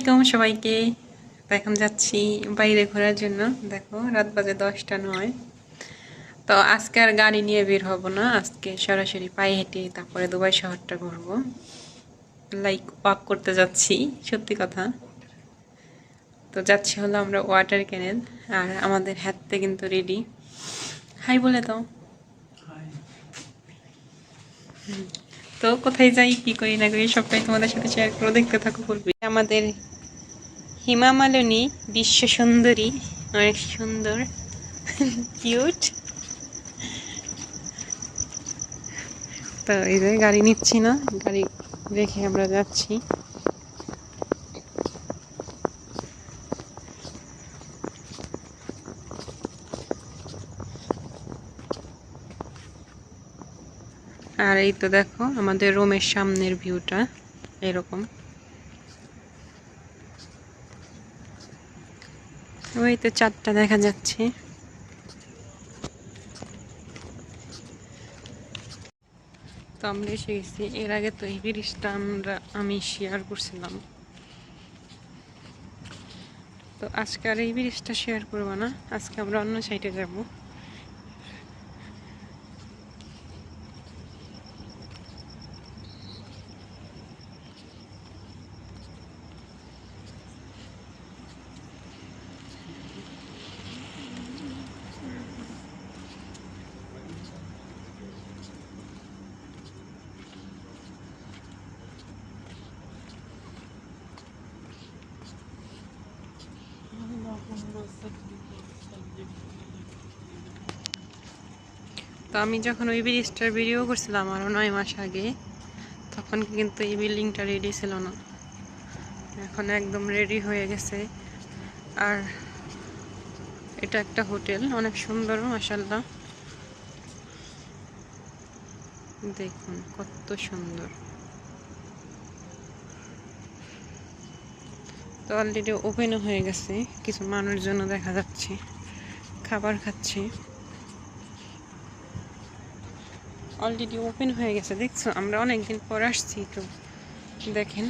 আলাইকুম সবাইকে। তো এখন যাচ্ছি বাইরে ঘোরার জন্য। দেখো রাত বাজে 10টা 9। তো আজকে আর গাড়ি নিয়ে বের হব না, আজকে সরাসরি পায়ে হেঁটে তারপরে দুবাই শহরটা ঘুরবো। লাইক ওয়াক করতে যাচ্ছি, সত্যি কথা। তো যাচ্ছি হলো আমরা ওয়াটার ক্যানেল, আর আমাদের হাতে কিন্তু রেডি। হাই বলে দাও। তো কোথায় যাই, কি করি না করি সবটাই তোমাদের সাথে শেয়ার করবো, দেখতে থাকো। করবি আমাদের হিমা মালিনী বিশ্ব সুন্দরী, অনেক সুন্দর, কিউট। তো এই যে গাড়ি নিচ্ছি না, গাড়ি রেখে আমরা যাচ্ছি। আর এই তো দেখো আমাদের রুমের সামনের ভিউটা এরকম। ওই তো চাঁদটা দেখা যাচ্ছে। তো আমরা এসে গেছি। এর আগে তো এই ব্রিজটা আমি শেয়ার করছিলাম। তো আজকে আর এই ব্রিজটা শেয়ার করবো না, আজকে আমরা অন্য সাইডে যাব। তো আমি যখন ওই ব্রিজটার ভিডিও করছিলাম আরও 9 মাস আগে, তখন কিন্তু এই বিল্ডিংটা রেডি ছিল না। এখন একদম রেডি হয়ে গেছে। আর এটা একটা হোটেল, অনেক সুন্দর মাশাআল্লাহ। দেখুন কত সুন্দর। তো অলরেডি ওপেনও হয়ে গেছে, কিছু মানুষজন দেখা যাচ্ছে খাবার খাচ্ছে। অলরেডি ওপেন হয়ে গেছে, দেখছো আমরা অনেকদিন পর আসছি। তো দেখেন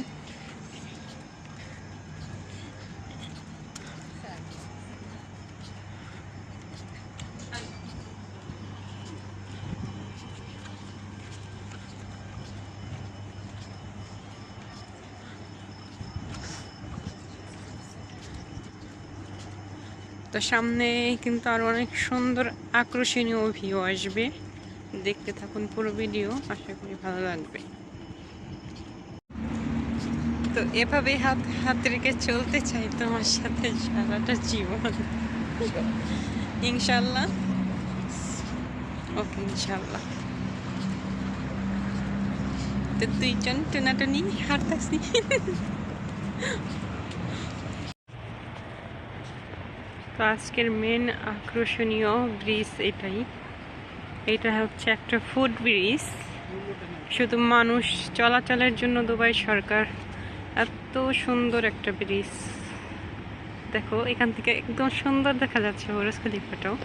তো সামনে কিন্তু আরো অনেক সুন্দর আকর্ষণীয় ভিউ আসবে, দেখতে থাকুন পুরো ভিডিও, আশা করি ভালো লাগবে। তো এভাবে হাত হাত রেখে চলতে চাই তোমার সাথে সারাটা জীবন, ইনশাল্লাহ। ওকে ইনশাল্লাহ। তো দুইজন টানাটানি হাঁটতেছি। তো আজকের মেন আকর্ষণীয় ব্রিজ এটাই। এটা হচ্ছে একটা ফুড ব্রিজ, শুধু মানুষ চলাচলের জন্য দুবাই সরকার এত সুন্দর একটা ব্রিজ। দেখো এখান থেকে একদম সুন্দর দেখা যাচ্ছে বুর্জ খলিফাটাও,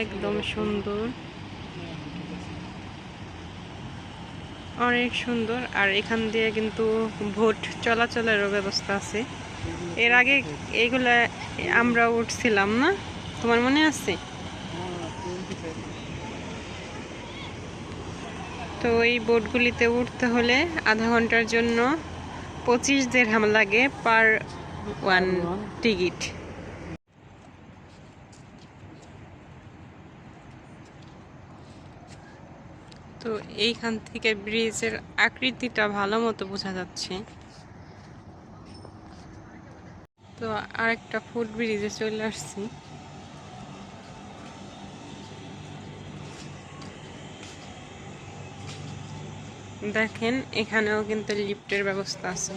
একদম সুন্দর, অনেক সুন্দর। আর এখান দিয়ে কিন্তু ভোট চলাচলেরও ব্যবস্থা আছে। এর আগে এইগুলা আমরা উঠছিলাম না, তোমার মনে আছে? তো এই বোটগুলিতে উঠতে হলে আধা ঘন্টার জন্য 25 দিরহাম লাগে পার ওয়ান টিকিট। তো এইখান থেকে ব্রিজের আকৃতিটা ভালো মতো বোঝা যাচ্ছে। তো আরেকটা ফুট ব্রিজে চলে আসছি। দেখেন এখানেও কিন্তু লিফটের ব্যবস্থা আছে।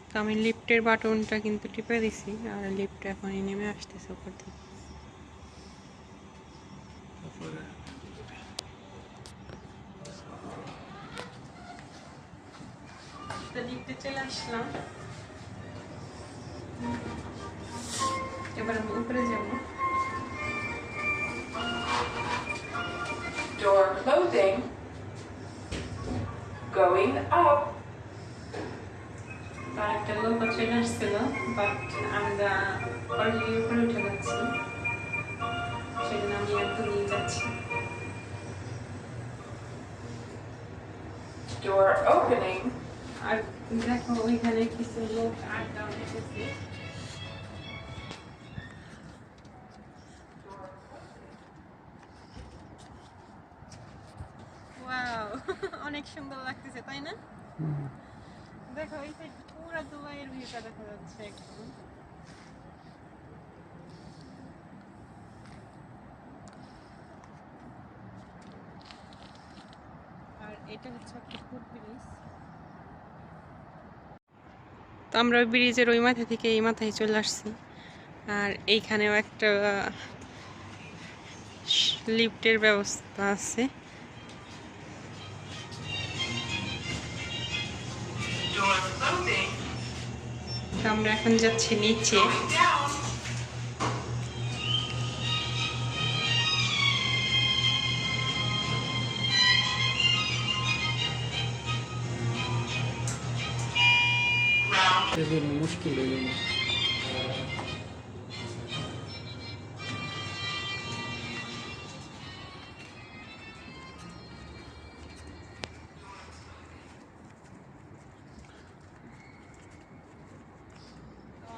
তো আমি লিফটের বাটনটা কিন্তু টিপে দিছি, আর লিফট এখনই নেমে আসতেছে উপর থেকে। তো লিফটে চলে আসলাম, এবার আমি উপরে যাব। Door closing. Going up. একটা লোক চলে আসছিল, বাট আমরা অলরেডি উপরে উঠে যাচ্ছি, সেজন্য আমি একদম নিয়ে যাচ্ছি। Door opening. আর দেখো ওইখানে কিছু লোক আড্ডা দিতেছে। ওয়াও, অনেক সুন্দর লাগতেছে তাই না? দেখো এই সাইড পুরো দুবাইয়ের ভিউটা দেখা যাচ্ছে একদম। আর এটা হচ্ছে একটা ফুট ব্রিজ। তো আমরা ওই ব্রিজের ওই মাথা থেকে এই মাথায় চলে আসছি। আর এইখানেও একটা লিফটের ব্যবস্থা আছে। আমরা এখন যাচ্ছি নিচে। মুশকিল হয়ে গেল।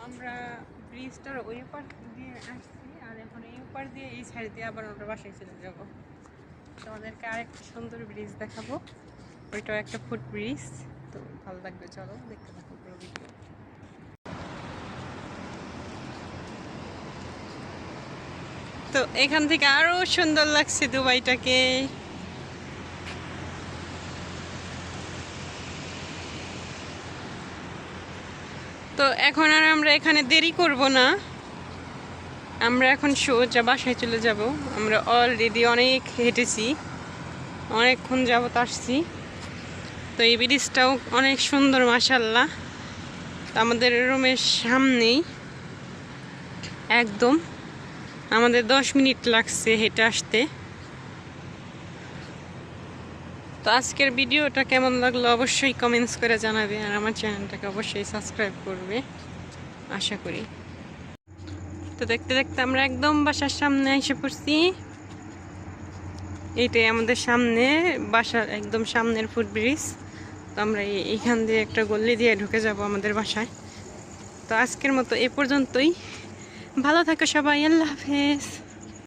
আমরা ব্রিজটার ওই পার দিয়ে আসছি, আর এখন এই পার দিয়ে এই সাইড দিয়ে আবার আমরা বাসায় চলে যাবো। তোমাদেরকে আরেকটা সুন্দর ব্রিজ দেখাবো, ওইটাও একটা ফুট ব্রিজ। তো ভালো লাগবে, চলো দেখতে থাকো পুরো ভিডিও। তো এখান থেকে আরো সুন্দর লাগছে দুবাইটাকে। তো এখন আর আমরা এখানে দেরি করব না, আমরা এখন সোজা বাসায় চলে যাব। আমরা অলরেডি অনেক হেঁটেছি, অনেকক্ষণ যাবত আসছি। তো এই ব্রিজটাও অনেক সুন্দর মাশাআল্লাহ। আমাদের রুমের সামনেই একদম, আমাদের 10 মিনিট লাগছে হেঁটে আসতে। তো আজকের ভিডিওটা কেমন লাগলো অবশ্যই কমেন্টস করে জানাবে, আর আমার চ্যানেলটাকে অবশ্যই সাবস্ক্রাইব করবে আশা করি। তো দেখতে দেখতে আমরা একদম বাসার সামনে এসে পড়ছি। এইটাই আমাদের সামনে বাসার একদম সামনের ফুট ব্রিজ। তো আমরা এইখান দিয়ে একটা গলি দিয়ে ঢুকে যাব আমাদের বাসায়। তো আজকের মতো এ পর্যন্তই, ভালো থাকো সবাই, আল্লাহ হাফেজ।